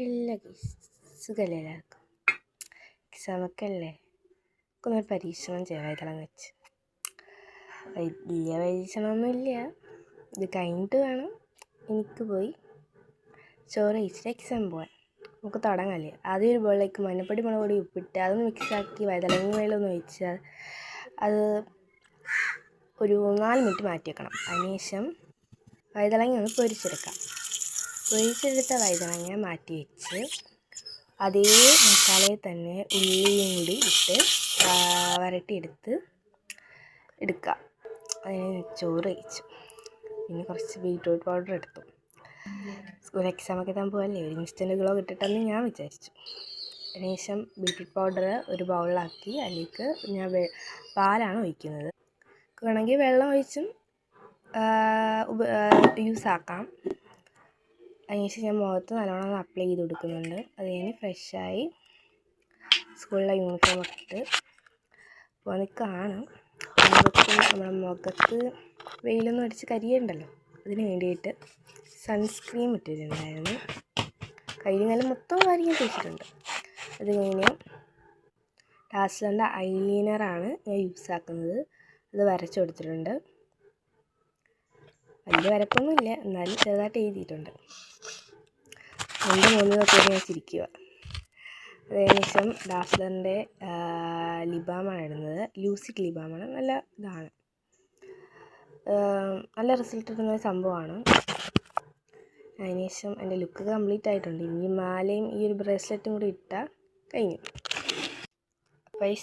എല്ലാ സുഖമല്ലേ എല്ലാവർക്കും? എക്സാമൊക്കെ അല്ലേ? ഒരു പരീക്ഷണം ചെയ്യാം വൈതളം വെച്ച്. വലിയ പരീക്ഷണമൊന്നുമില്ല. ഇത് കഴിഞ്ഞിട്ട് വേണം എനിക്ക് പോയി ചോറ് കഴിച്ചിട്ട് എക്സാം പോകാൻ. നമുക്ക് തുടങ്ങാമല്ലേ? ആദ്യം ഒരു ബോളിലേക്ക് മഞ്ഞപ്പൊടി, മുളക് പൊടി, ഉപ്പിട്ട് അതൊന്ന് മിക്സാക്കി വൈതളങ്ങി വെള്ളമൊന്ന് ഒഴിച്ച് അത് ഒരു 4 മിനിറ്റ് മാറ്റി വെക്കണം. അതിനുശേഷം വൈതളങ്ങി ഒന്ന് പൊരിച്ചെടുക്കാം. പൊരിച്ചെടുത്ത വൈതളങ്ങ മാറ്റി വെച്ച് അതേ മസാലയിൽ തന്നെ ഉള്ളിയും കൂടി ഇട്ട് വരട്ടിയെടുക്കുക. അതിന് ചോറ് കഴിച്ചു. പിന്നെ കുറച്ച് ബീറ്റ്റൂട്ട് പൗഡർ എടുത്തു. സ്കൂൾ എക്സാമൊക്കെ എത്താൻ പോകല്ലേ, ഒരു ഇൻസ്റ്റൻറ്റ് ഗ്ലോ കിട്ടട്ടെന്ന് ഞാൻ വിചാരിച്ചു. അതിനുശേഷം ബീറ്റ്റൂട്ട് പൗഡർ ഒരു ബൗളിലാക്കി അതിലേക്ക് ഞാൻ പാലാണ് ഒഴിക്കുന്നത്. വേണമെങ്കിൽ വെള്ളം ഒഴിച്ചും യൂസാക്കാം. അതിനുശേഷം ഞാൻ മുഖത്ത് നല്ലോണം അപ്ലൈ ചെയ്ത് കൊടുക്കുന്നുണ്ട്. അത് കഴിഞ്ഞ് ഫ്രഷായി സ്കൂളിലെ യൂണിഫോമൊക്കെ ഇട്ട് അപ്പോൾ നിൽക്കുകയാണ്. നമ്മുടെ മുഖത്ത് വെയിലൊന്നും അടിച്ച് കരിയുണ്ടല്ലോ, അതിന് വേണ്ടിയിട്ട് സൺസ്ക്രീം ഇട്ടിട്ടുണ്ടായിരുന്നു. കയ്യിൽ നല്ല മൊത്തം കാര്യം തേച്ചിട്ടുണ്ട്. അത് കഴിഞ്ഞ് ഡാസ്ലറിൻ്റെ ഐലൈനറാണ് ഞാൻ യൂസാക്കുന്നത്. അത് വരച്ചു കൊടുത്തിട്ടുണ്ട്. വലിയ വരപ്പൊന്നുമില്ല, എന്നാലും ചെറുതായിട്ട് എഴുതിയിട്ടുണ്ട്. എൻ്റെ മൂന്നിലൊക്കെ ഞാൻ ചിരിക്കുക. അതിനുശേഷം ഡാസ്ലറിൻ്റെ ലിബാമാണ് ഇടുന്നത്. ലൂസിഡ് ലിബാമാണ്. നല്ല ഇതാണ്, നല്ല റിസൾട്ട് കിട്ടുന്ന ഒരു സംഭവമാണ്. അതിനുശേഷം എൻ്റെ ലുക്ക് കംപ്ലീറ്റ് ആയിട്ടുണ്ട്. ഇനി മാലയും ഈ ഒരു ബ്രേസ്ലെറ്റും കൂടി ഇട്ടാൽ കഴിഞ്ഞു. ബൈ.